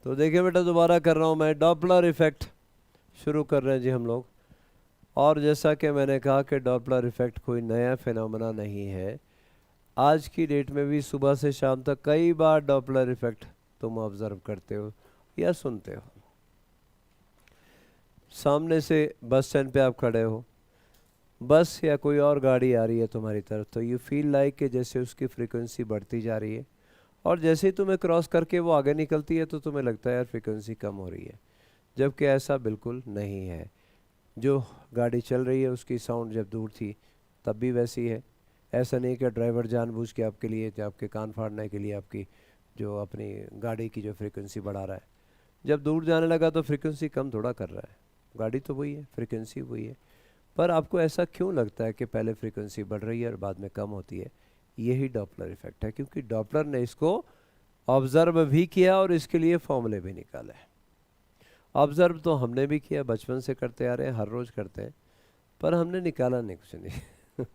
तो देखिए बेटा दोबारा कर रहा हूँ मैं, डॉपलर इफेक्ट शुरू कर रहे हैं जी हम लोग। और जैसा कि मैंने कहा कि डॉपलर इफेक्ट कोई नया फिनोमेना नहीं है, आज की डेट में भी सुबह से शाम तक कई बार डॉपलर इफेक्ट तुम ऑब्जर्व करते हो या सुनते हो। सामने से बस स्टैंड पे आप खड़े हो, बस या कोई और गाड़ी आ रही है तुम्हारी तरफ, तो यू फील लाइक कि जैसे उसकी फ्रीक्वेंसी बढ़ती जा रही है, और जैसे ही तुम्हें क्रॉस करके वो आगे निकलती है तो तुम्हें लगता है यार फ्रीक्वेंसी कम हो रही है, जबकि ऐसा बिल्कुल नहीं है। जो गाड़ी चल रही है उसकी साउंड जब दूर थी तब भी वैसी है। ऐसा नहीं कि ड्राइवर जानबूझ के आपके लिए, आपके कान फाड़ने के लिए आपकी जो अपनी गाड़ी की जो फ्रीक्वेंसी बढ़ा रहा है, जब दूर जाने लगा तो फ्रीक्वेंसी कम थोड़ा कर रहा है, गाड़ी तो वही है, फ्रीक्वेंसी वही है। पर आपको ऐसा क्यों लगता है कि पहले फ्रीक्वेंसी बढ़ रही है और बाद में कम होती है? यही डॉपलर इफेक्ट है, क्योंकि डॉपलर ने इसको ऑब्जर्व भी किया और इसके लिए फॉर्मूले भी निकाले। ऑब्जर्व तो हमने भी किया, बचपन से करते आ रहे हैं, हर रोज करते हैं, पर हमने निकाला नहीं कुछ नहीं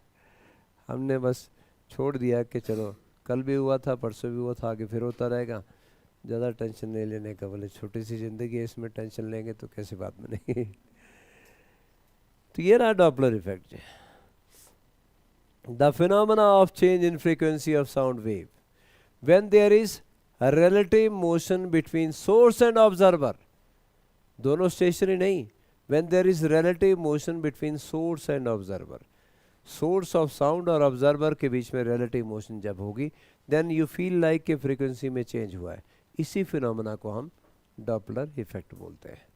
हमने बस छोड़ दिया कि चलो कल भी हुआ था, परसों भी हुआ था, आगे फिर होता रहेगा, ज़्यादा टेंशन नहीं लेने का, बोले छोटी सी ज़िंदगी है, इसमें टेंशन लेंगे तो कैसे बात बनेगी तो ये रहा Doppler effect. The phenomena of change in frequency of sound wave when there is a relative motion between source and observer, दोनों स्टेशनरी नहीं, when there is relative motion between source and observer, source of sound और observer के बीच में relative motion जब होगी, then you feel like कि frequency में change हुआ है। इसी फिनोमेना को हम डॉपलर इफेक्ट बोलते हैं।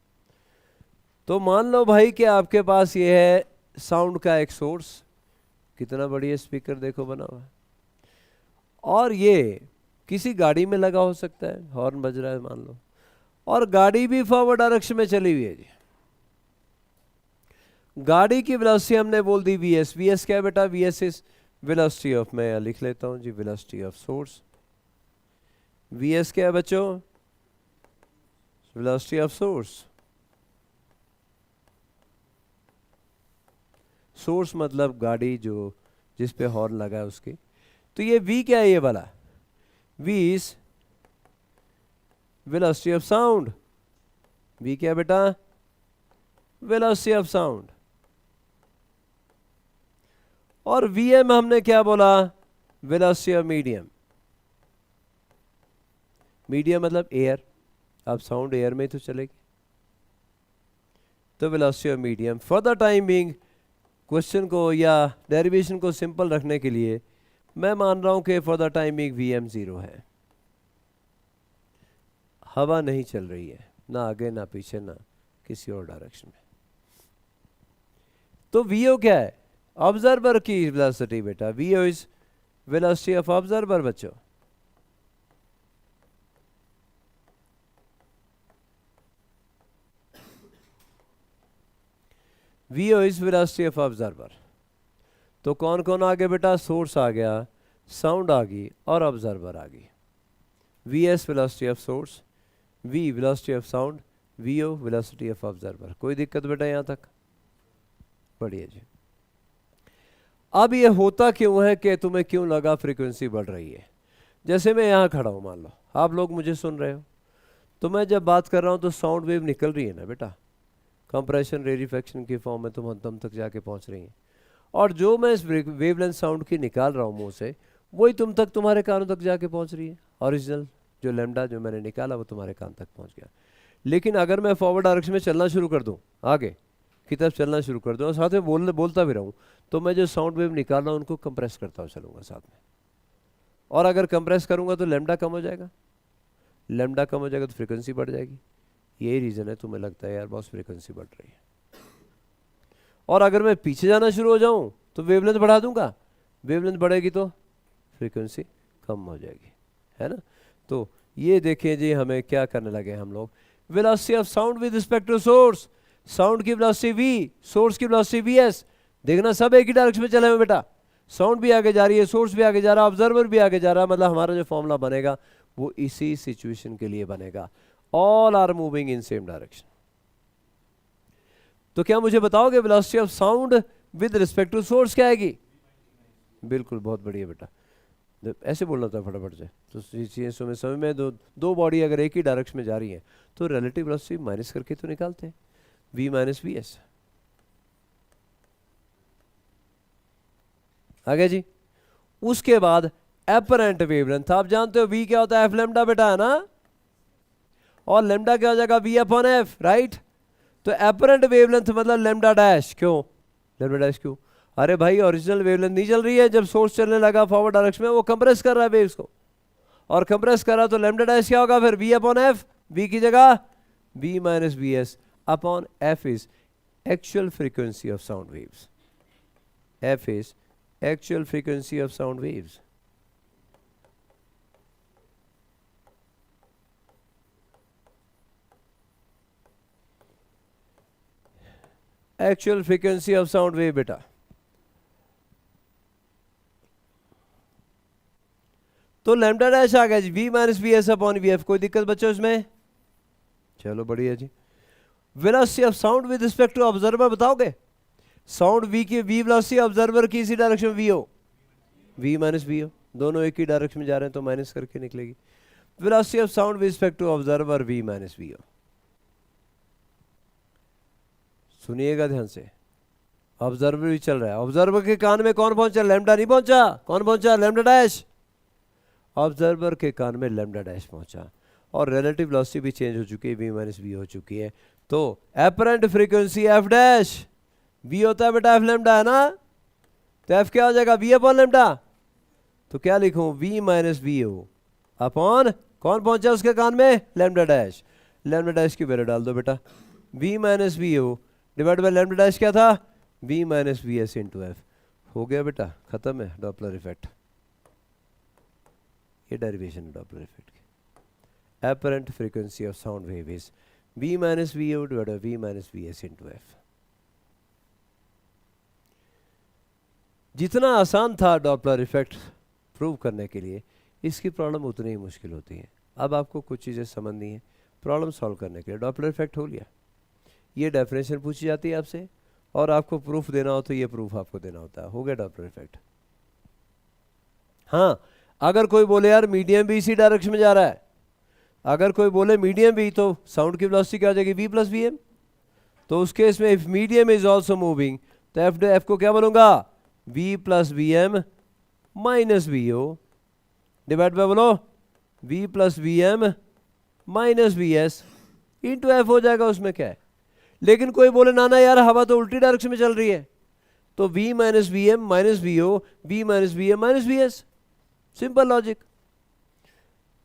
तो मान लो भाई कि आपके पास ये है साउंड का एक सोर्स, कितना बढ़िया स्पीकर देखो बना हुआ है, और ये किसी गाड़ी में लगा हो सकता है, हॉर्न बज रहा है मान लो, और गाड़ी भी फॉरवर्ड डायरेक्शन में चली हुई है जी। गाड़ी की वेलोसिटी हमने बोल दी वीएस। वीएस क्या है बेटा? वीएस इज वेलोसिटी ऑफ, मैं लिख लेता हूं जी, वेलोसिटी ऑफ सोर्स। वीएस क्या है बच्चों? Velocity of source. सोर्स मतलब गाड़ी जो जिस पे हॉर्न लगा है उसकी। तो ये वी क्या है? ये वाला V is velocity of sound। V क्या बेटा? velocity of sound। और Vm हमने क्या बोला? velocity of medium। मीडियम मतलब एयर, अब साउंड एयर में तो चलेगी, तो velocity of medium। For the time being question को या डेरिवेशन को सिंपल रखने के लिए मैं मान रहा हूं कि for the time being Vm 0 है। हवा नहीं चल रही है, ना आगे ना पीछे ना किसी और डायरेक्शन में। तो Vo क्या है? ऑब्जर्वर की वेलोसिटी बेटा। Vo is velocity of observer बच्चों। Vo is velocity of observer. तो कौन कौन आ गया बेटा? सोर्स आ गया, साउंड आ गई और ऑब्जर्वर आ गई। Vs velocity of source, V velocity of sound, Vo velocity of observer. कोई दिक्कत बेटा यहां तक? बढ़िया जी। अब ये होता क्यों है कि तुम्हें क्यों लगा फ्रीक्वेंसी बढ़ रही है? जैसे मैं यहां खड़ा हूं, मान लो आप लोग मुझे सुन रहे हो, तो मैं जब बात कर रहा हूं तो साउंड वेव निकल रही है ना बेटा, कंप्रेशन रेडिफेक्शन की फॉर्म में तुम तक जाके पहुंच रही है, और जो मैं इस वेवलेंथ साउंड की निकाल रहा हूं मुंह से, वही तुम तक, तुम्हारे कानों तक जाके पहुंच रही है। ओरिजिनल जो लैम्डा जो मैंने निकाला वो तुम्हारे कान तक पहुंच गया। लेकिन अगर मैं फॉरवर्ड डायरेक्शन में चलना शुरू कर दूं, आगे की तरफ चलना शुरू कर दूं और साथ में बोलता भी रहूं, तो मैं जो साउंड वेव निकाल रहा हूं उनको कंप्रेस करता हुआ चलूंगा साथ में, और अगर कंप्रेस करूंगा तो लैम्डा कम हो जाएगा, लैम्डा कम हो जाएगा तो फ्रीक्वेंसी बढ़ जाएगी। यही रीज़न है तुम्हें लगता है यार बॉस फ्रीक्वेंसी बढ़ रही है। और अगर मैं पीछे जाना शुरू हो जाऊं तो वेवलेंथ बढ़ा दूंगा, वेवलेंथ बढ़ेगी तो फ्रीक्वेंसी कम हो जाएगी, है ना। तो ये देखिए जी, हमें क्या करने लगे हम लोग, velocity of sound with respect to source, sound की वेलोसिटी v, सोर्स की वेलोसिटी vs। देखना सब एक ही डायरेक्शन में चले हुए बेटा, साउंड भी आगे जा रही है, सोर्स भी आगे जा रहा है, ऑब्जर्वर भी आगे जा रहा है, मतलब हमारा जो फॉर्मूला बनेगा वो इसी सिचुएशन के लिए बनेगा, all are moving in same direction. तो क्या मुझे बताओगे velocity of sound with respect to source क्या आएगी? बिल्कुल, बहुत बढ़िया बेटा। ऐसे बोलना था फटाफट से, तो चीज़ें समझ में दो बॉडी अगर एक ही डायरेक्शन में जा रही है तो रिलेटिव वेलोसिटी माइनस करके तो निकालते हैं, v माइनस वी एस। आगे जी, उसके बाद एपरेंट वेवलेंथ, आप जानते हो v क्या होता है, एफ लेमडा बेटा है ना, और लेमडा क्या हो जाएगा v अपॉन एफ, राइट। तो एपरेंट वेवलेंथ मतलब लेमडा डैश, क्यों लेमडा डैश क्यों, अरे भाई ओरिजिनल वेवलेंथ नहीं चल रही है, जब सोर्स चलने लगा फॉरवर्ड डायरेक्शन में वो कंप्रेस कर रहा है वेव्स को, और कंप्रेस कर रहा तो लेमडा डैश क्या होगा फिर, v अपॉन एफ, v की जगह v minus V S upon f is actual frequency of sound waves, f is actual frequency of sound waves. Actual frequency of sound wave बेटा, तो लैम्डा डैश आ गया जी v minus V S upon V F, कोई दिक्कत बच्चों इसमें, चलो बढ़िया जी। Velocity of sound with respect to observer बताओगे, साउंड v की v वेलोसिटी ऑब्जर्वर की इसी डायरेक्शन में v हो, v माइनस v हो, दोनों एक ही डायरेक्शन में जा रहे हैं तो माइनस करके निकलेगी। Velocity of sound with respect to observer v minus v हो, सुनिएगा ध्यान से, ऑब्जर्वर भी चल रहा है, ऑब्जर्वर के कान में कौन पहुंचा, लैम्डा नहीं पहुंचा, कौन पहुंचा, लैम्डा डैश, ऑब्जर्वर के कान में लैम्डा डैश पहुंचा, और रिलेटिव वेलोसिटी भी चेंज हो चुकी है, v माइनस वी हो चुकी है, तो apparent frequency f dash, v होता है बेटा f लैम्डा है ना, तो f क्या हो जाएगा, v अपॉन लैम्डा, तो क्या लिखूं, v माइनस वी हो अपॉन कौन पहुंचा उसके कान में, लैम्डा डैश, लैम्डा डैश की वैल्यू डाल दो बेटा, v माइनस वी हो डिवाइड बाय लैम्डा डैश क्या था, v minus V S into F, हो गया बेटा, खत्म है डॉपलर इफेक्ट, ये डेरिवेशन है डॉपलर इफेक्ट की। Apparent frequency of sound wave is v minus V O divide by v minus V S into F. जितना आसान था डॉपलर इफेक्ट प्रूव करने के लिए, इसकी प्रॉब्लम उतनी ही मुश्किल होती है। अब आपको कुछ चीज़ें समझनी है प्रॉब्लम सॉल्व करने के लिए। डॉपलर इफेक्ट हो लिया, ये डेफिनेशन पूछी जाती है आपसे, और आपको प्रूफ देना हो तो ये प्रूफ आपको देना होता है, हो गया डॉपलर इफेक्ट। हाँ, अगर कोई बोले यार मीडियम भी इसी डायरेक्शन में जा रहा है, अगर कोई बोले मीडियम भी, तो साउंड की वेलोसिटी क्या हो जाएगी, v प्लस वी एम, तो उस केस में if medium is also moving तो एफ को क्या बोलूंगा, v plus V M minus V O divide by बोलो v plus V M minus V S into F हो जाएगा, उसमें क्या है। लेकिन कोई बोले ना ना यार हवा तो उल्टी डायरेक्शन में चल रही है, तो v minus V M minus V O, v minus V M minus V S, simple logic.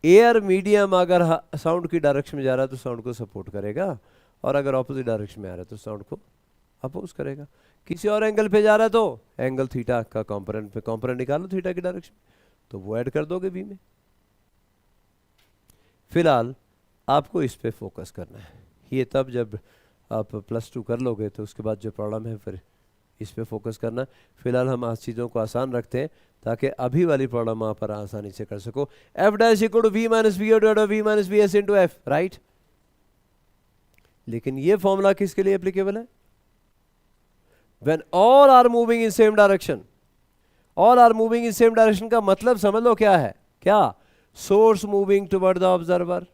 Air medium अगर साउंड की डायरेक्शन में जा रहा है तो साउंड को सपोर्ट करेगा, और अगर ऑपोजिट डायरेक्शन में आ रहा है तो साउंड को अपोज करेगा। किसी और एंगल पे जा रहा है तो एंगल थीटा का कॉम्पोनेंट पे कॉम्पोनेंट निकालो थीटा की डायरेक्शन, तो वो ऐड कर दोगे v में। फिलहाल आपको इस पे फोकस करना है, ये तब जब आप +2 कर लोगे तो उसके बाद जो प्रॉब्लम है फिर इस पे फोकस करना। फिलहाल हम आज चीज़ों को आसान रखते हैं ताकि अभी वाली प्रॉब्लम आप पर आसानी से कर सको। F dash equal to v minus V O divide by v minus V S into F, right. लेकिन ये फॉर्मूला किसके लिए एप्लीकेबल है, when all are moving in same direction. All are moving in same direction का मतलब समझ लो क्या है, क्या, source moving toward the observer,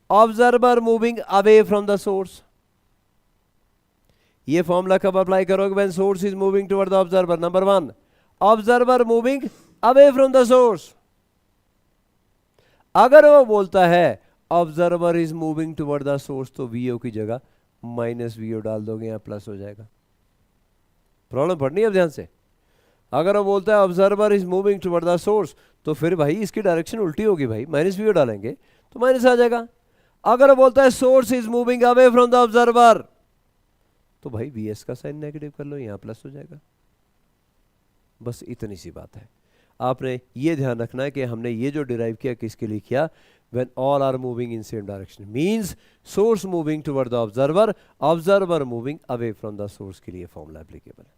observer moving away from the source. ये फॉर्मूला कब अप्लाई करोगे, when source is moving toward the observer. Number 1, observer moving away from the source. अगर वो बोलता है observer is moving toward the source, तो VO की जगह माइनस वीओ डाल दोगे, यहां प्लस हो जाएगा। प्रॉब्लम पढ़नी है अब ध्यान से। अगर वो बोलता है observer is moving toward the source, तो फिर भाई इसकी डायरेक्शन उल्टी होगी भाई, माइनस वीओ डालेंगे तो माइनस आ जाएगा। अगर वो बोलता है source is moving away from the observer, तो भाई वी एस का साइन नेगेटिव कर लो, यहां प्लस हो जाएगा। बस इतनी सी बात है। आपने ये ध्यान रखना है कि हमने ये जो डिराइव किया किसके लिए किया, when all are moving in same direction means source moving toward the observer, observer moving away from the source के लिए फॉर्मूला एप्लीकेबल है।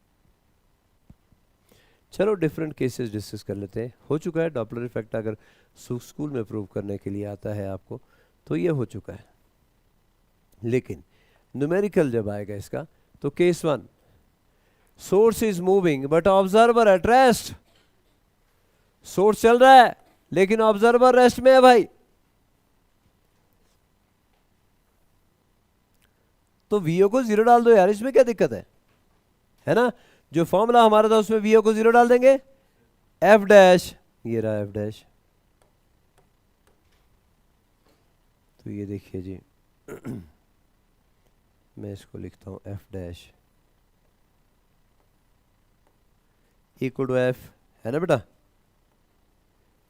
चलो डिफरेंट केसेस डिस्कस कर लेते हैं। हो चुका है डॉपलर इफेक्ट, अगर स्कूल में प्रूव करने के लिए आता है आपको तो ये हो चुका है। लेकिन न्यूमेरिकल जब आएगा इसका, तो case 1, source is moving but observer at rest. Source चल रहा है लेकिन ऑब्जर्वर रेस्ट में है भाई, तो वीओ को जीरो डाल दो यार, इसमें क्या दिक्कत है ना। जो फॉर्मूला हमारा था उसमें वीओ को जीरो डाल देंगे, एफ डैश, ये रहा एफ डैश। तो ये देखिए जी मैं इसको लिखता हूं F dash equal to F, है ना बेटा,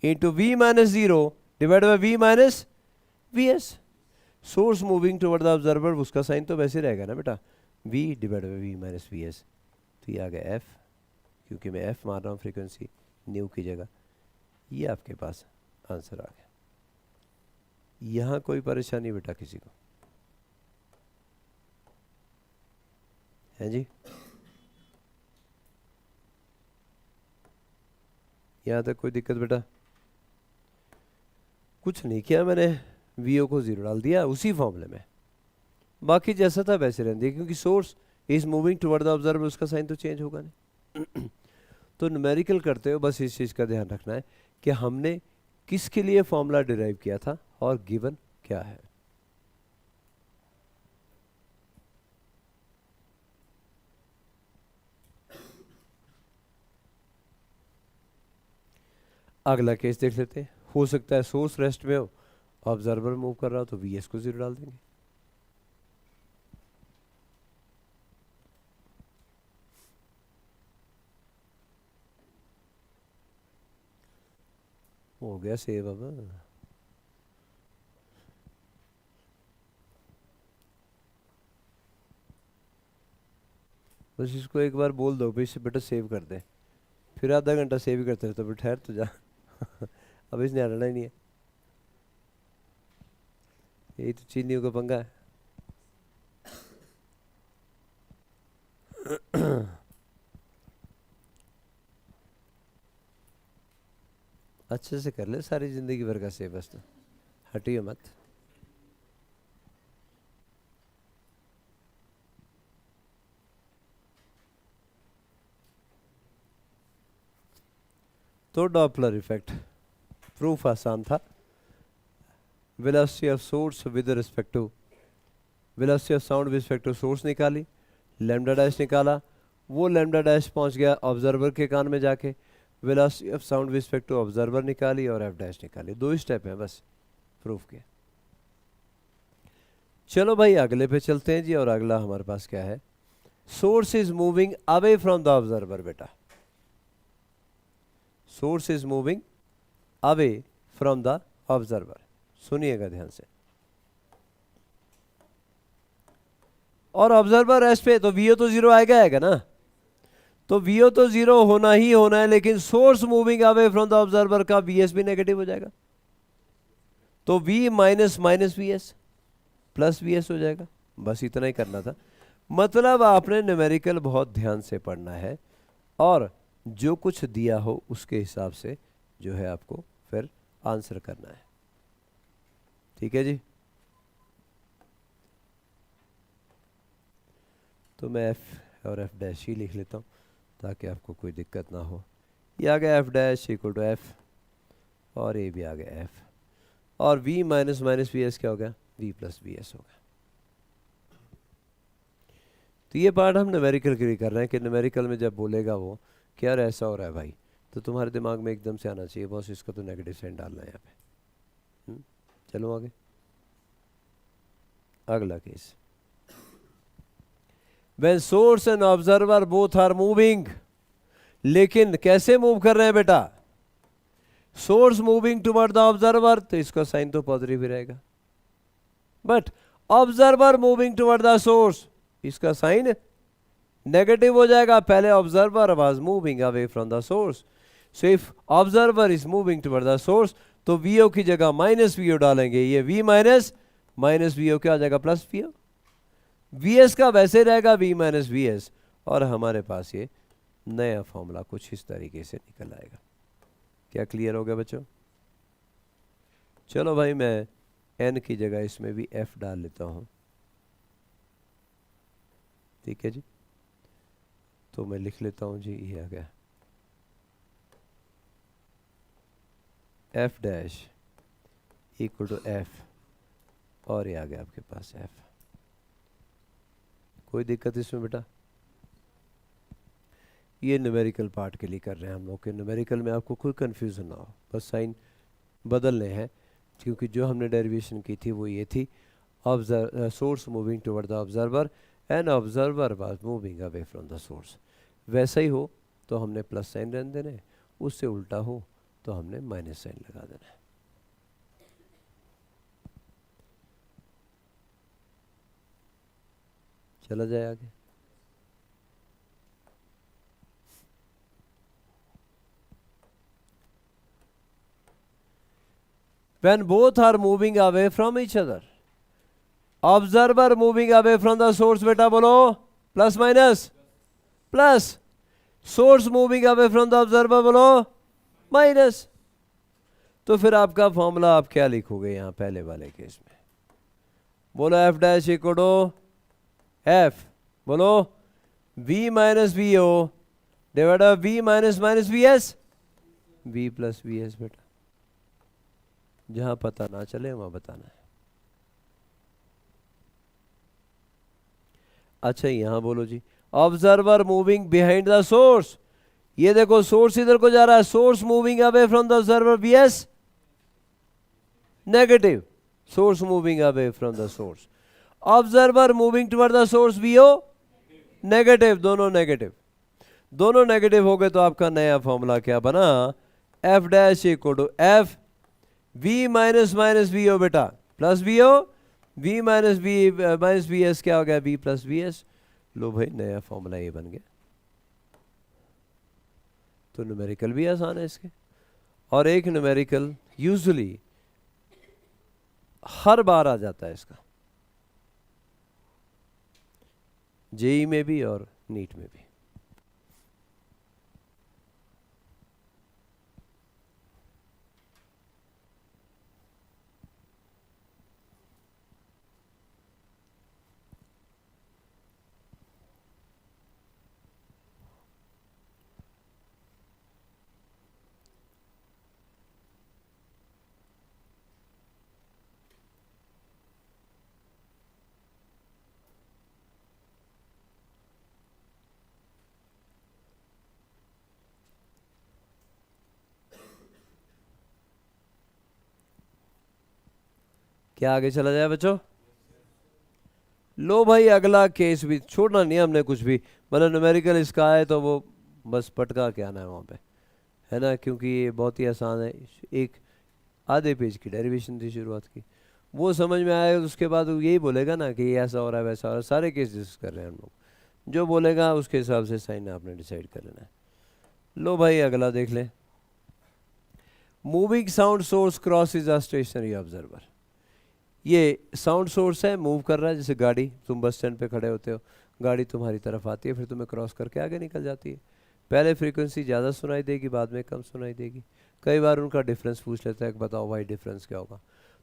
into V minus zero divide by V minus V S. Source moving toward the observer, उसका साइन तो वैसे रहेगा ना बेटा, v divide by V minus V S. तो ये आ गया f, क्योंकि मैं f मार रहा हूँ फ्रीक्वेंसी न्यू की जगह। ये आपके पास आंसर आ गया। यहाँ कोई परेशानी बेटा किसी को है जी? यहाँ तक कोई दिक्कत बेटा? कुछ नहीं किया मैंने, वीओ को जीरो डाल दिया उसी फॉर्मूले में, बाकी जैसा था वैसे रहने दिया, क्योंकि source is moving toward the observer, उसका साइन तो चेंज होगा नहीं। तो न्यूमेरिकल करते हो बस इस चीज़ का ध्यान रखना है कि हमने किसके लिए फॉर्मूला डिराइव किया था और गिवन क्या है। अगला केस देख लेते हैं। हो सकता है सोर्स रेस्ट में हो, ऑब्जर्वर मूव कर रहा हो, तो वी एस को जीरो डाल देंगे। हो गया सेव अब। बस इसको एक बार बोल दो भाई, इससे बेटा सेव कर दे, फिर आधा घंटा सेव ही करते रहे तो फिर ठहर तो जा। अब इसने हटना ही नहीं है, यही तो चीनियों का पंगा है। अच्छे से कर ले सारी जिंदगी भर का सेव, बस तो हटियो मत। तो डॉपलर इफेक्ट प्रूफ आसान था। Velocity of source with respect to velocity of sound with respect to source निकाली, लैम्डा डैश निकाला, वो लैम्डा डैश पहुंच गया ऑब्जर्वर के कान में जाके, velocity of sound with respect to observer निकाली और एफ डैश निकाली। दो ही स्टेप हैं बस प्रूफ के। चलो भाई अगले पे चलते हैं जी। और अगला हमारे पास क्या है? Source is moving away from the observer बेटा, source is moving away from the observer. सुनिएगा ध्यान से। और ऑब्जर्वर रेस्ट पे, तो वीओ तो जीरो आएगा ना, तो वीओ तो जीरो होना ही होना है, लेकिन source moving away from the observer का वीएस भी नेगेटिव हो जाएगा, तो V minus minus V S plus V S हो जाएगा। बस इतना ही करना था। मतलब आपने न्यूमेरिकल बहुत ध्यान से पढ़ना है और जो कुछ दिया हो उसके हिसाब से जो है आपको फिर आंसर करना है। ठीक है जी? तो मैं एफ और एफ डैश ही लिख लेता हूँ ताकि आपको कोई दिक्कत ना हो। ये आ गया F dash equal to F, और ये भी आ गया एफ, और V minus minus V S क्या हो गया? वी प्लस वी एस हो गया। तो ये पार्ट हम न्यूमेरिकल के लिए कर रहे हैं कि न्यूमेरिकल में जब बोलेगा वो कि यार ऐसा हो रहा है भाई, तो तुम्हारे दिमाग में एकदम से आना चाहिए बॉस इसका तो नेगेटिव साइन डालना है यहाँ पे। चलो आगे अगला case. When source and observer both are moving, लेकिन कैसे मूव कर रहे हैं बेटा? Source moving toward the observer, तो इसका साइन तो पॉजिटिव ही रहेगा, but observer moving toward the source, इसका साइन नेगेटिव हो जाएगा। पहले observer was moving away from the source, so if observer is moving toward the source, तो वीओ की जगह माइनस वीओ डालेंगे, ये वी माइनस माइनस वीओ क्या आ जाएगा? Plus VO. वीएस का वैसे रहेगा वी माइनस वी एस, और हमारे पास ये नया फॉर्मूला कुछ इस तरीके से निकल आएगा। क्या क्लियर हो गया बच्चों? चलो भाई मैं एन की जगह इसमें भी एफ डाल लेता हूँ। ठीक है जी? तो मैं लिख लेता हूँ जी, ये आ गया F dash equal to F, और ये आ गया आपके पास एफ। कोई दिक्कत इसमें बेटा? ये न्यूमेरिकल पार्ट के लिए कर रहे हैं हम लोग के, न्यूमेरिकल में आपको कोई कंफ्यूजन ना हो, बस साइन बदलने हैं, क्योंकि जो हमने डेरिवेशन की थी वो ये थी, source moving toward the observer and observer was moving away from the source. वैसा ही हो तो हमने प्लस साइन रहने देना है, उससे उल्टा हो तो हमने माइनस साइन लगा देना है। चला जाए आगे। When both are moving away from each other, observer moving away from the source, बेटा बोलो plus minus plus, source moving away from the observer बोलो माइनस। तो फिर आपका फॉर्मूला आप क्या लिखोगे यहां पहले वाले केस में? बोलो F dash equal to F, बोलो V minus V O divide by V minus minus V S, V plus V S. बेटा जहां पता ना चले वहां बताना है। अच्छा यहां बोलो जी, observer moving behind the source, ये देखो सोर्स इधर को जा रहा है, source moving away from the observer V S negative, source moving away from the source, observer moving toward the source V O negative, दोनों नेगेटिव, दोनों नेगेटिव हो गए। तो आपका नया फॉर्मूला क्या बना? F dash equal to F V minus minus V O, बेटा plus V O, V minus V S क्या हो गया? V plus V S. लो भाई नया फॉर्मूला ये बन गया। तो न्यूमेरिकल भी आसान है इसके, और एक न्यूमेरिकल यूजुअली हर बार आ जाता है इसका, जेई में भी और नीट में भी। क्या आगे चला जाए बच्चों? लो भाई अगला केस भी छोड़ना नहीं हमने कुछ भी, मतलब न्यूमेरिकल इसका है तो वो बस पटका के आना है वहाँ पे, है ना, क्योंकि ये बहुत ही आसान है। एक आधे पेज की डेरिवेशन थी शुरुआत की, वो समझ में आएगा तो उसके बाद वो यही बोलेगा ना कि ये ऐसा हो रहा है वैसा हो रहा है, सारे केस डिस्कस कर रहे हैं हम लोग, जो बोलेगा उसके हिसाब से साइन आपने डिसाइड कर लेना है। लो भाई अगला देख ले, moving sound source cross is a stationary observer. ये साउंड सोर्स है, मूव कर रहा है, जैसे गाड़ी, तुम बस स्टैंड पे खड़े होते हो, गाड़ी तुम्हारी तरफ आती है, फिर तुम्हें क्रॉस करके आगे निकल जाती है। पहले फ्रीक्वेंसी ज़्यादा सुनाई देगी, बाद में कम सुनाई देगी। कई बार उनका डिफरेंस पूछ लेता है कि बताओ भाई डिफरेंस क्या होगा।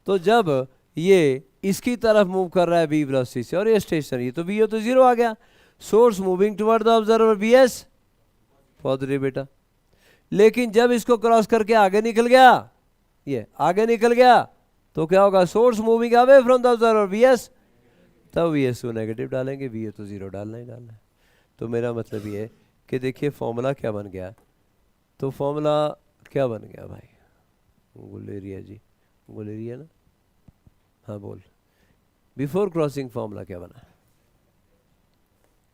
तो जब ये इसकी तरफ मूव कर रहा है वी वेलोसिटी से और ये स्टेशनरी, तो वी तो जीरो आ गया, source moving toward the observer V S positive बेटा। लेकिन जब इसको क्रॉस करके आगे निकल गया, ये आगे निकल गया, तो क्या होगा? Source moving away from the observer V S, तब वी एस को नेगेटिव डालेंगे, वी ए तो जीरो डालना ही डालना है। तो मेरा मतलब ये है कि देखिए फॉर्मूला क्या बन गया। तो फॉर्मूला क्या बन गया भाई? गुलेरिया जी, गुलेरिया ना, हाँ बोल, बिफोर क्रॉसिंग फॉर्मूला क्या बना?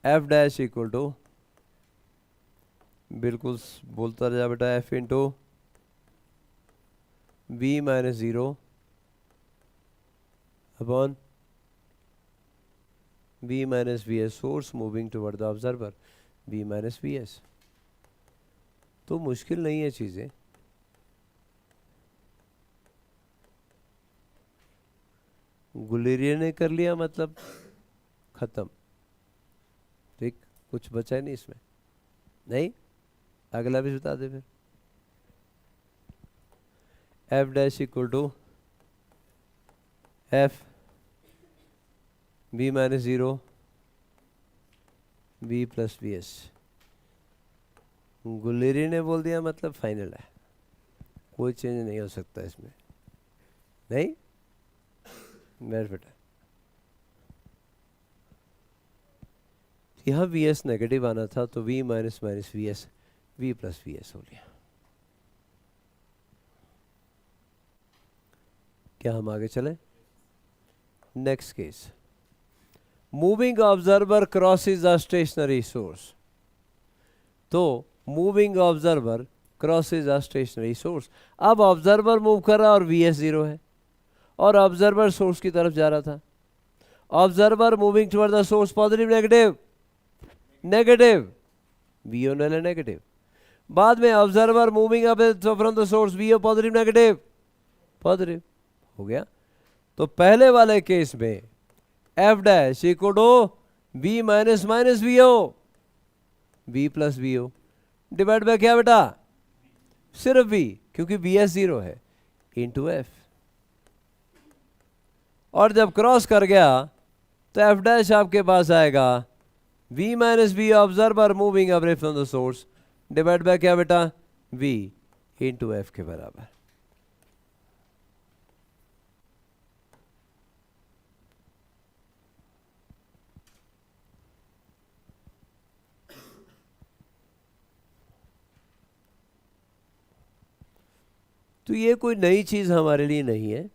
एफ डैश इक्वल टू, बिल्कुल बोलता रहा बेटा, F into V minus zero upon V minus V S, source moving toward the observer V minus V S. तो मुश्किल नहीं है चीजें, गुलेरिया ने कर लिया मतलब खत्म, ठीक, कुछ बचा ही नहीं इसमें। नहीं, अगला भी बता दे फिर। F dash equal to F V minus zero V plus V S. Guleria ने बोल दिया मतलब फाइनल है। कोई चेंज नहीं हो सकता इसमें, नहीं मेरे बेटा। यहाँ वी एस नेगेटिव आना था तो V minus minus V S, V plus V S हो गया। क्या हम आगे चले? Next case, moving observer crosses a stationary source. तो moving observer crosses a stationary source. अब ऑब्जर्वर मूव कर रहा है और वी एस 0 है और ऑब्जर्वर सोर्स की तरफ जा रहा था। Observer moving toward the source, positive negative? Negative, V O null negative. बाद में observer moving up from the source, V O positive negative? Positive हो गया। तो पहले वाले केस में F dash equal to V minus minus V O, V plus V O divide by क्या बेटा? सिर्फ वी, क्योंकि वी एस 0 है, इंटू एफ। और जब क्रॉस कर गया तो एफ डैश आपके पास आएगा V minus V observer moving away from the source divide by क्या बेटा? वी इंटू एफ के बराबर। तो ये कोई नई चीज हमारे लिए नहीं है,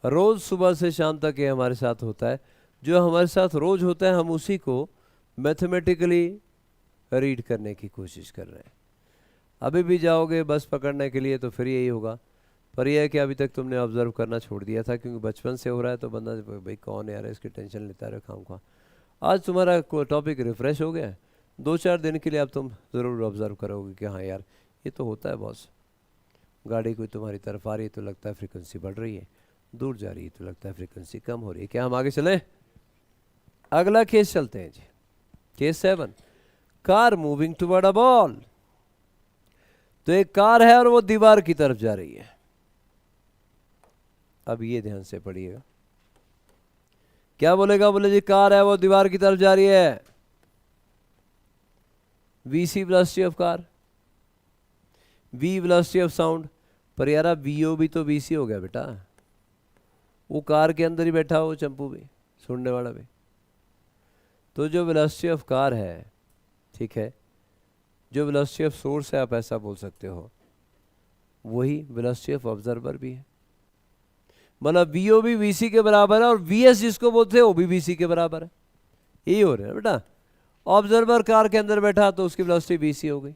रोज सुबह से शाम तक ये हमारे साथ होता है। जो हमारे साथ रोज होता है हम उसी को मैथमेटिकली रीड करने की कोशिश कर रहे हैं। अभी भी जाओगे बस पकड़ने के लिए तो फिर यही होगा, पर यह है कि अभी तक तुमने ऑब्जर्व करना छोड़ दिया था, क्योंकि बचपन से हो रहा है तो बंदा भाई कौन यार इसकी टेंशन लेता रहे खाम। आज तुम्हारा टॉपिक रिफ्रेश हो गया है, 2-4 दिन के लिए अब तुम ज़रूर ऑब्जर्व करोगे कि हाँ यार ये तो होता है बॉस। गाड़ी कोई तुम्हारी तरफ आ रही है तो लगता है फ्रीक्वेंसी बढ़ रही है, दूर जा रही है तो लगता है फ्रीक्वेंसी कम हो रही है। क्या हम आगे चलें? अगला केस चलते हैं जी, case 7, car moving toward a ball. तो एक कार है और वो दीवार की तरफ जा रही है। अब ये ध्यान से पढ़िएगा, क्या बोलेगा? बोले जी कार है वो दीवार की तरफ जा रही है, V C velocity of car, V velocity of sound. पर यार वी ओ भी तो वी सी हो गया बेटा, वो कार के अंदर ही बैठा हो चंपू भी, सुनने वाला भी। तो जो वेलोसिटी ऑफ कार है, ठीक है, जो वेलोसिटी ऑफ सोर्स है आप ऐसा बोल सकते हो, वही वेलोसिटी ऑफ ऑब्जर्वर भी है। मतलब वी ओ भी वी सी के बराबर है और वी एस जिसको बोलते हैं वो भी वी सी के बराबर है। यही हो रहा है बेटा। ऑब्जर्वर कार के अंदर बैठा तो उसकी वेलोसिटी वी सी हो गई,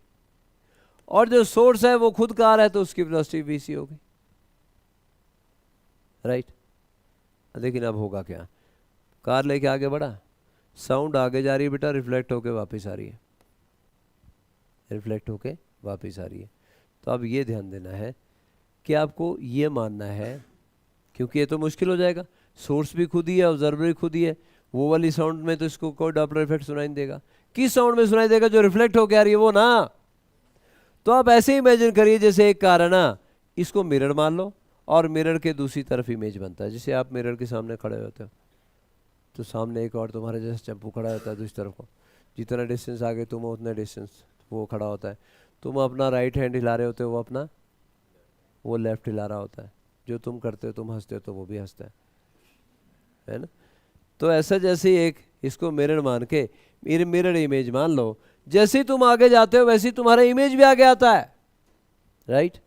और जो सोर्स है वो खुद कार है तो उसकी वेलोसिटी वी सी हो गई, राइट। लेकिन अब होगा क्या? कार लेके आगे बढ़ा, साउंड आगे जा रही है बेटा, रिफ्लेक्ट होके वापस आ रही है, रिफ्लेक्ट होके वापस आ रही है। तो अब ये ध्यान देना है कि आपको ये मानना है, क्योंकि ये तो मुश्किल हो जाएगा, सोर्स भी खुद ही है, ऑब्जर्वर भी खुद ही है। वो वाली साउंड में तो इसको कोई डॉपलर इफेक्ट सुनाई नहीं देगा। किस साउंड में सुनाई देगा? जो रिफ्लेक्ट होके आ रही है वो ना। तो आप ऐसे ही इमेजिन करिए जैसे एक कार है ना, इसको मिरर मान लो और मिरर के दूसरी तरफ इमेज बनता है। जैसे आप मिरर के सामने खड़े होते हो तो सामने एक और तुम्हारे जैसे चंपू खड़ा होता है दूसरी तरफ को, जितना डिस्टेंस आगे तुम हो उतना डिस्टेंस वो खड़ा होता है। तुम अपना राइट हैंड हिला रहे होते हो, वो अपना वो लेफ्ट हिला रहा होता है। जो तुम करते हो, तुम हंसते हो तो वो भी हंसता है ना। तो ऐसा जैसे एक इसको मिरर मान के मिरर इमेज मान लो, जैसे ही तुम आगे जाते हो वैसे ही तुम्हारा इमेज भी आगे आता है, राइट।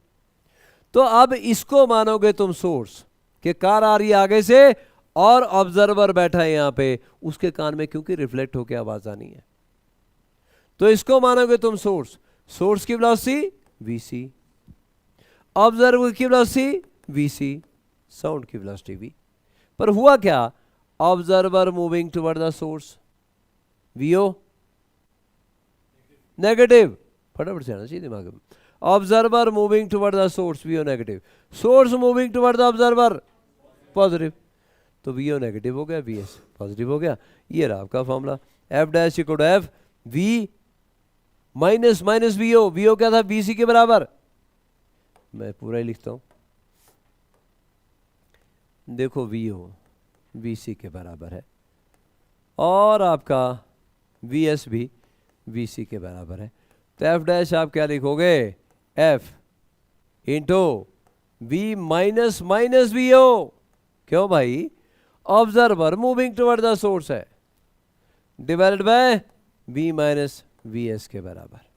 तो अब इसको मानोगे तुम सोर्स कि कार आ रही है आगे से और ऑब्जर्वर बैठा है यहां पे, उसके कान में क्योंकि रिफ्लेक्ट होकर आवाज आनी है, तो इसको मानोगे तुम सोर्स। सोर्स की वेलोसिटी वीसी, ऑब्जर्वर की वेलोसिटी वीसी, साउंड की वेलोसिटी वी। पर हुआ क्या? Observer moving toward the source, V O negative. फटाफट से आना चाहिए दिमाग में। Observer moving toward the source, V O negative. Source moving toward the observer, positive. तो वीओ नेगेटिव हो गया, वीएस पॉजिटिव हो गया। ये रहा आपका formula, F dash equal to F V minus minus V O. V O क्या था? बीसी के बराबर। मैं पूरा ही लिखता हूं, देखो वीओ वीसी के बराबर है और आपका वीएस भी वीसी के बराबर है। तो एफ डैश आप क्या लिखोगे? F into V minus minus V O. क्यों भाई? Observer moving toward the source है, divided by V minus V S के बराबर।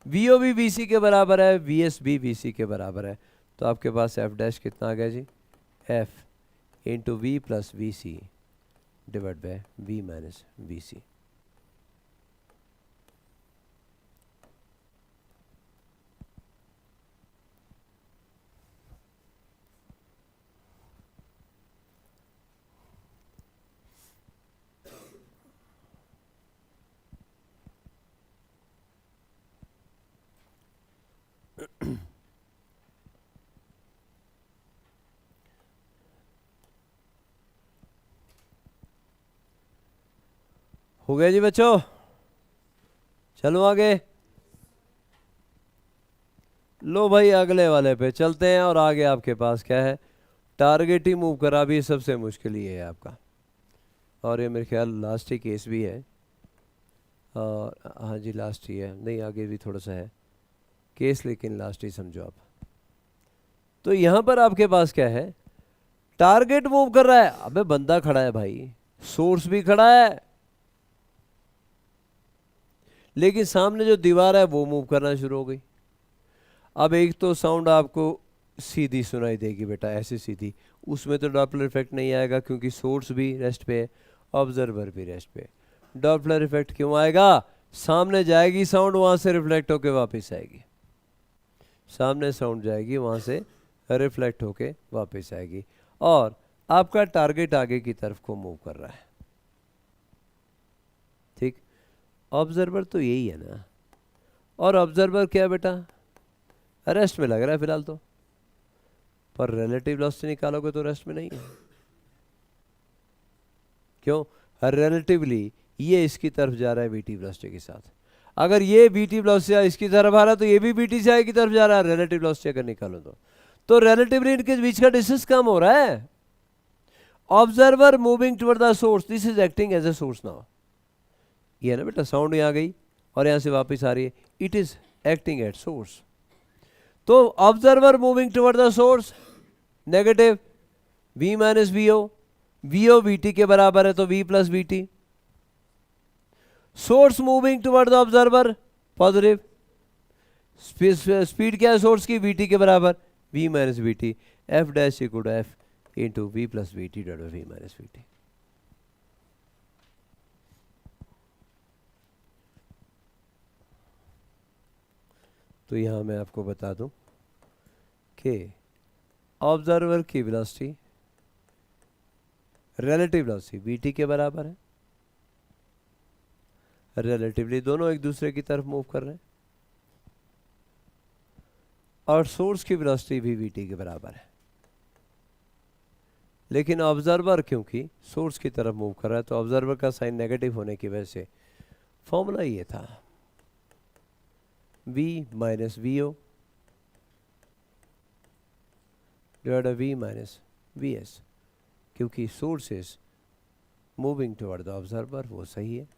वी ओ भी वी सी के बराबर है, वी एस भी वी सी के बराबर है। तो आपके पास एफ डैश कितना आ गया जी? F into V plus V C divide by V minus V C. हो गया जी बच्चों? चलो आगे। लो भाई अगले वाले पे चलते हैं। और आगे आपके पास क्या है? टारगेट ही मूव करा भी सबसे मुश्किल ही है आपका। और ये मेरे ख्याल लास्ट ही केस भी है। और हाँ जी लास्ट ही है, नहीं आगे भी थोड़ा सा है केस, लेकिन लास्ट ही समझो आप। तो यहाँ पर आपके पास क्या है? टारगेट मूव कर रहा है। अबे बंदा खड़ा है भाई, सोर्स भी खड़ा है, लेकिन सामने जो दीवार है वो मूव करना शुरू हो गई। अब एक तो साउंड आपको सीधी सुनाई देगी बेटा, ऐसे सीधी, उसमें तो डॉपलर इफेक्ट नहीं आएगा क्योंकि सोर्स भी रेस्ट पे है, ऑब्जर्वर भी रेस्ट पे है। डॉपलर इफेक्ट क्यों आएगा? सामने जाएगी साउंड, वहां से रिफ्लेक्ट होके वापस आएगी। सामने साउंड जाएगी, वहां से रिफ्लेक्ट होके वापस आएगी। और आपका टारगेट आगे की तरफ को मूव कर रहा है। ठीक, ऑब्जर्वर तो यही है ना। और ऑब्जर्वर क्या है बेटा? रेस्ट में लग रहा है फिलहाल तो, पर रिलेटिव वेलोसिटी निकालोगे तो रेस्ट में नहीं है। क्यों? रिलेटिवली ये इसकी तरफ जा रहा है वीटी वेलोसिटी के साथ। अगर ये वीटी वेलोसिटी इसकी तरफ आ रहा है तो ये भी वीटी से आई की तरफ जा रहा है। रिलेटिव वेलोसिटी अगर निकालो तो रिलेटिवली इनके बीच का डिस्टेंस कम हो रहा है। Observer moving toward the source, this is acting as a source now. ये है ना बेटा, साउंड यहाँ गई और यहाँ से वापस आ रही है, it is acting at source. तो observer moving toward the source negative v minus V O, V O V T के बराबर है तो v plus V T. Source moving toward the observer positive, speed क्या है सोर्स की? V T के बराबर v minus V T. F dash equal to F into V plus V T divided by V minus V T. तो यहाँ मैं आपको बता दूं कि ऑब्जर्वर की वेलोसिटी रिलेटिव वेलोसिटी वीटी के बराबर है। रिलेटिवली दोनों एक दूसरे की तरफ मूव कर रहे हैं। और सोर्स की वेलोसिटी भी वीटी के बराबर है। लेकिन ऑब्जर्वर क्योंकि सोर्स की तरफ मूव कर रहा है तो ऑब्जर्वर का साइन नेगेटिव होने की वजह से फॉर्मूला ये था v minus V O divide by v minus V S, क्योंकि source is moving toward the observer, वो सही है।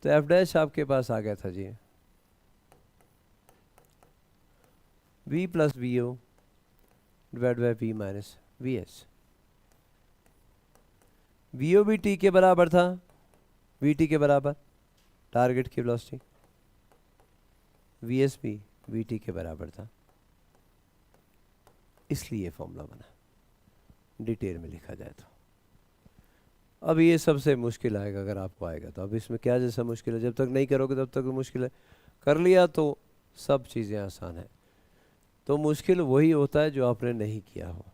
तो एफ डैश आपके पास आ गया था जी v plus V O divide by v minus V S. V O भी टी के बराबर था, वी टी के बराबर टारगेट की वेलोसिटी, वी एस भी वी टी के बराबर था, इसलिए फॉर्मूला बना। डिटेल में लिखा जाए तो अब ये सबसे मुश्किल आएगा अगर आपको आएगा तो। अब इसमें क्या जैसा मुश्किल है? जब तक नहीं करोगे तब तक मुश्किल है, कर लिया तो सब चीज़ें आसान है। तो मुश्किल वही होता है जो आपने नहीं किया हो।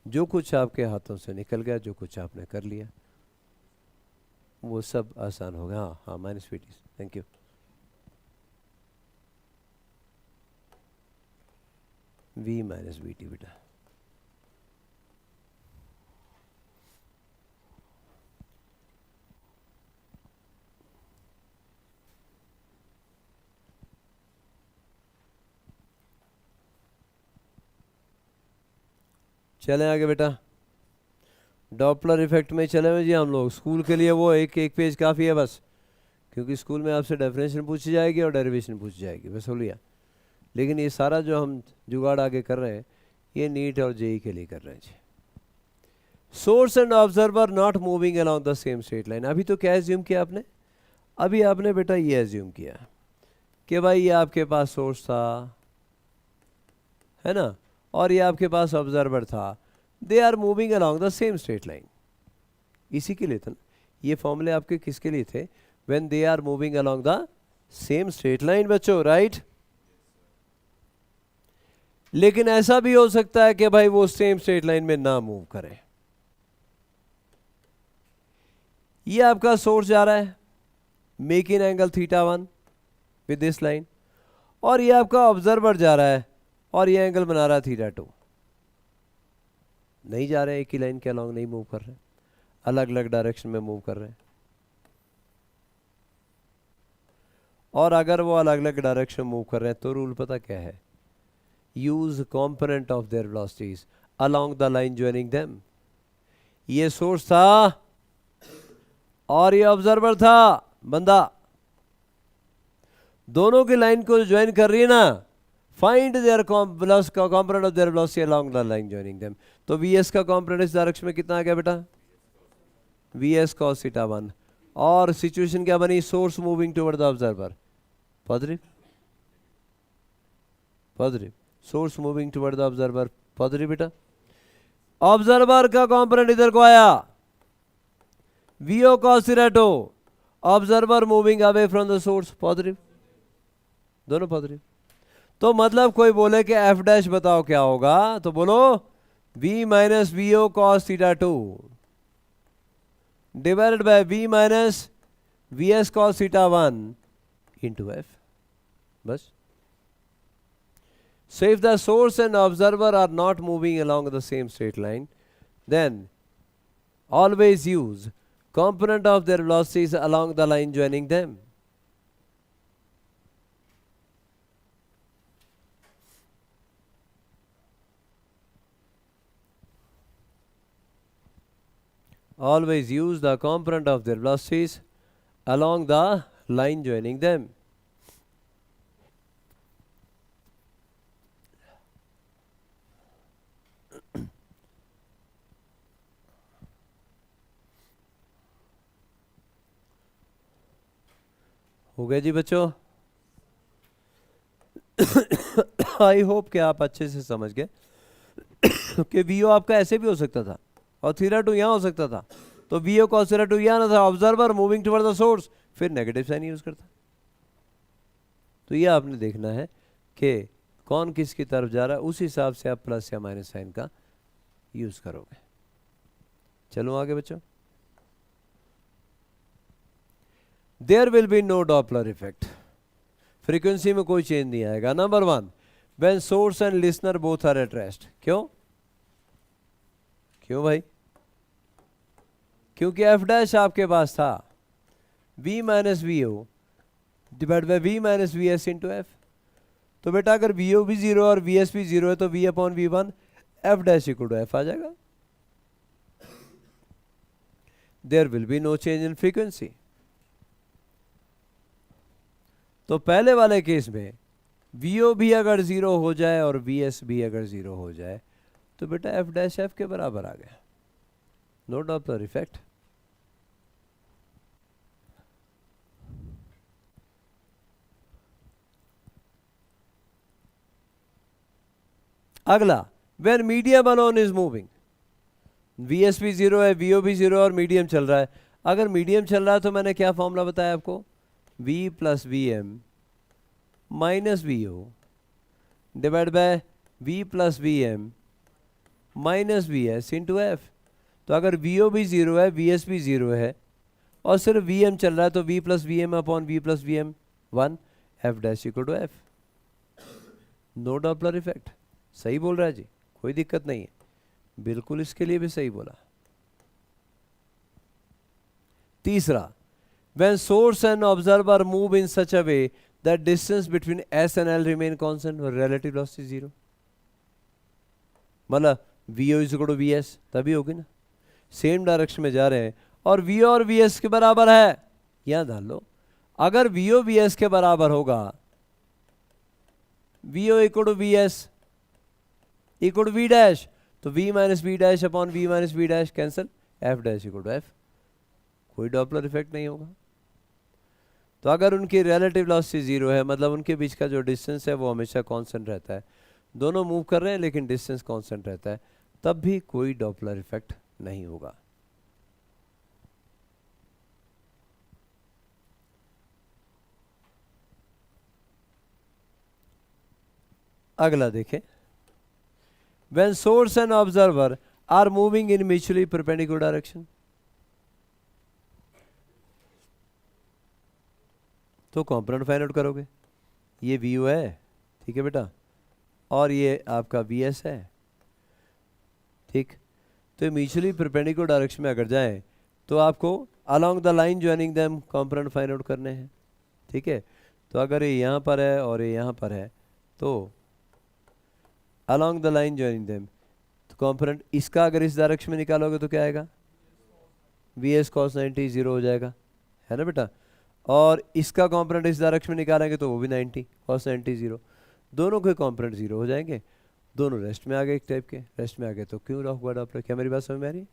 जो कुछ आपके हाथों से निकल गया, जो कुछ आपने कर लिया, वो सब आसान होगा। हाँ हाँ minus V T, thank you. v minus V T बेटा। चलें आगे बेटा। डॉपलर इफेक्ट में चले हुए जी हम लोग। स्कूल के लिए वो एक एक पेज काफ़ी है बस, क्योंकि स्कूल में आपसे डेफिनेशन पूछी जाएगी और डेरिवेशन पूछी जाएगी, बस हो लिया। लेकिन ये सारा जो हम जुगाड़ आगे कर रहे हैं ये नीट और जेई के लिए कर रहे हैं जी। Source and observer not moving along the same straight line. अभी तो क्या एज्यूम किया आपने? अभी आपने बेटा ये एज्यूम किया कि भाई ये आपके पास सोर्स था, है ना, और ये आपके पास ऑब्जर्वर था, they are moving along the same straight line. इसी के लिए था ना ये फॉर्मूले आपके, किसके लिए थे? When they are moving along the same straight line बच्चों, राइट। लेकिन ऐसा भी हो सकता है कि भाई वो सेम स्ट्रेट लाइन में ना मूव करे। ये आपका सोर्स जा रहा है making angle θ1 with this line, और ये आपका ऑब्जर्वर जा रहा है और ये एंगल बना रहा है θ2। नहीं जा रहे हैं एक ही लाइन के अलॉन्ग, नहीं मूव कर रहे, अलग अलग डायरेक्शन में मूव कर रहे हैं। और अगर वो अलग अलग डायरेक्शन मूव कर रहे हैं तो रूल पता क्या है? Use component of there velocities along the line joining them. ये सोर्स था और ये ऑब्जर्वर था, बंदा, दोनों की लाइन को ज्वाइन कर रही है ना, find their component of their velocity along the line joining them. तो वीएस का कॉम्पोनेंट इस डायरेक्शन में कितना आ गया बेटा? V S cos θ1। और सिचुएशन क्या बनी? Source moving toward the observer, positive positive, source moving toward the observer, positive बेटा। ऑब्जर्वर का कॉम्पोनेंट इधर को आया, VO cos θ2, observer moving away from the source, positive, दोनों पॉजिटिव। तो मतलब कोई बोले कि एफ डैश बताओ क्या होगा, तो बोलो V minus VO cos θ2 divided by V minus VS cos θ1 into F, बस। So if the source and observer are not moving along the same straight line, then always use component of their velocities along the line joining them. Always use the component of their velocities along the line joining them. हो गया जी बच्चों? I hope कि आप अच्छे से समझ गए कि VO आपका ऐसे भी हो सकता था और θ2 यहाँ हो सकता था, तो VO cos θ2 यहाँ ना था, observer moving toward the source, फिर नेगेटिव साइन यूज करता। तो ये आपने देखना है कि कौन किसकी तरफ जा रहा है, उस हिसाब से आप प्लस या माइनस साइन का यूज करोगे। चलो आगे बच्चों। There will be no Doppler effect, frequency में कोई चेंज नहीं आएगा। Number 1, when source and listener both are at rest. क्यों? क्यों भाई? क्योंकि एफ डैश आपके पास था V minus VO divide by V minus VS into F. तो बेटा अगर VO भी 0 और VS भी 0 है तो V upon V1 F dash equal to F आ जाएगा। There will be no change in frequency. तो पहले वाले केस में VO भी अगर 0 हो जाए और VS भी अगर 0 हो जाए तो बेटा एफ डैश एफ के बराबर आ गया, नो डॉपलर इफेक्ट। अगला, when medium alone is moving, VS भी 0 है, VO भी 0 और मीडियम चल रहा है। अगर मीडियम चल रहा है तो मैंने क्या फॉर्मूला बताया आपको? V plus VM minus VO divide by V plus VM minus VS into F. तो अगर VO भी 0 है, VS भी 0 है और सिर्फ VM चल रहा है तो V plus VM upon V plus VM 1, F dash equal to F, no Doppler effect. सही बोल रहा है जी, कोई दिक्कत नहीं है, बिल्कुल इसके लिए भी सही बोला। तीसरा, when source and observer move in such a way that distance between S and L remain constant or relative velocity 0, मतलब VO is equal to VS, तभी होगी ना, सेम डायरेक्शन में जा रहे हैं और VO और VS के बराबर है। यहां ध्यान लो, अगर VO VS के बराबर होगा, V O equal to V S equal to V dash, तो v minus V dash upon v minus V dash cancel, f dash equal to f, कोई डॉपलर इफेक्ट नहीं होगा। तो अगर उनकी रिलेटिव वेलोसिटी जीरो है, मतलब उनके बीच का जो डिस्टेंस है वो हमेशा कांस्टेंट रहता है, दोनों मूव कर रहे हैं लेकिन डिस्टेंस कांस्टेंट रहता है, तब भी कोई डॉपलर इफेक्ट नहीं होगा। अगला देखें, when source and observer are moving in mutually perpendicular direction, तो कंपोनेंट फाइंड आउट करोगे, ये वी ओ है, ठीक है बेटा, और ये आपका वी एस है, ठीक। तो म्यूचुअली परपेंडिकुलर डायरेक्शन में अगर जाएं तो आपको along the line joining them component find out करने हैं, ठीक है। तो अगर ये यहाँ पर है और ये यहाँ पर है, तो along the line joining them, तो कंपोनेंट इसका अगर इस डायरेक्शन में निकालोगे तो क्या आएगा, वी एस कॉस 90 जीरो हो जाएगा, है ना बेटा। और इसका कंपोनेंट इस डायरेक्शन में निकालेंगे तो वो भी 90 कॉस 90 जीरो, दोनों के कंपोनेंट जीरो हो जाएंगे, दोनों रेस्ट में आ गए, एक टाइप के रेस्ट में आ गए, तो क्यों रॉक हुआ डॉपलर, क्या मेरी बात समझ में आ रही है।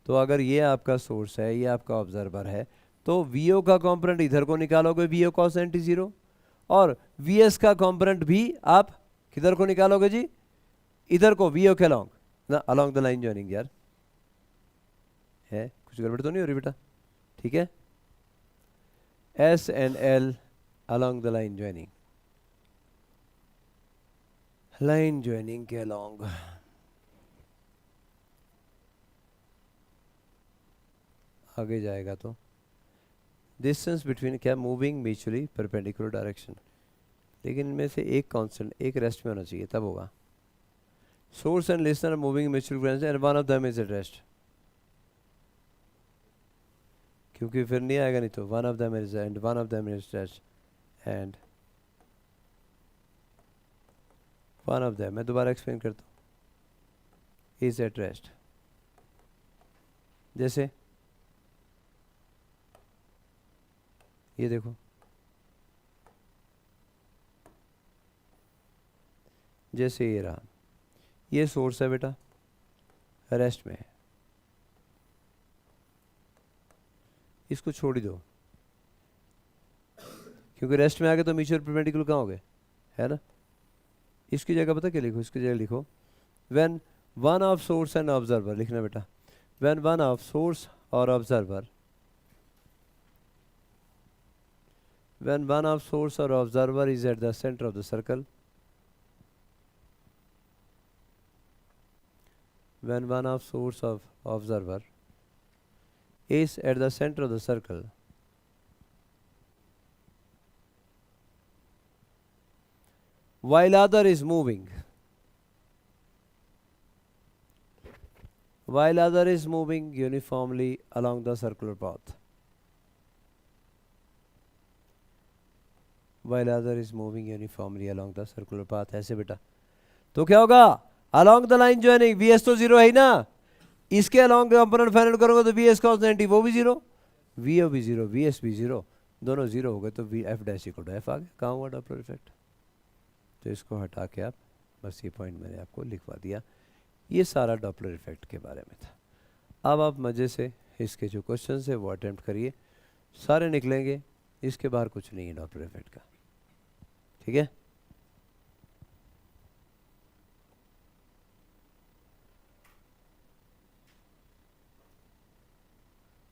तो अगर ये आपका सोर्स है, ये आपका ऑब्जर्वर है, तो वी ओ का कंपोनेंट इधर को निकालोगे वी ओ कॉस 90 जीरो, और वी एस का कंपोनेंट भी आप किधर को निकालोगे जी, इधर को, वी ओ के अलोंग ना, अलोंग द लाइन ज्वाइनिंग यार, है कुछ गड़बड़ तो नहीं हो रही बेटा, ठीक है। S and L along the line joining, line joining के अलोंग, आगे जाएगा तो डिस्टेंस बिटवीन क्या, मूविंग म्यूचुअली परपेंडिकुलर डायरेक्शन, लेकिन इनमें से एक कांस्टेंट, एक रेस्ट में होना चाहिए तब होगा। Source and listener moving mutual and one of them is at rest, क्योंकि फिर नहीं आएगा, नहीं तो one of them is and one of them is rest and one of them, मैं दोबारा एक्सप्लेन करता हूँ, इज एट रेस्ट। जैसे ये देखो, जैसे ये रहा, ये सोर्स है बेटा, रेस्ट में है, इसको छोड़ ही दो, क्योंकि रेस्ट में आ गए तो म्यूचुअल परपेंडिकुलर कहाँ हो गए, है ना। इसकी जगह पता क्या लिखो, इसकी जगह लिखो when one of source and observer, लिखना बेटा, व्हेन वन ऑफ सोर्स और observer, when one of source or observer is at the center of the circle, when one of source of observer is at the center of the circle, while other is moving, while other is moving uniformly along the circular path, while other is moving uniformly along the circular path, ऐसे बेटा। तो क्या होगा, along the line joining, vs तो zero है ही ना, इसके along component find out करोगे तो vs cos 90 वो भी जीरो, vo भी जीरो, vs भी जीरो, दोनों जीरो हो गए, तो v f dash equal to f आ गया, कहाँ हुआ डॉपलर इफेक्ट। तो इसको हटा के आप, बस ये पॉइंट मैंने आपको लिखवा दिया, ये सारा डॉपलर इफेक्ट के बारे में था। अब आप मज़े से इसके जो क्वेश्चन है वो अटेम्प्ट करिए, सारे निकलेंगे, इसके बाहर कुछ नहीं है डॉपलर इफेक्ट का, ठीक है।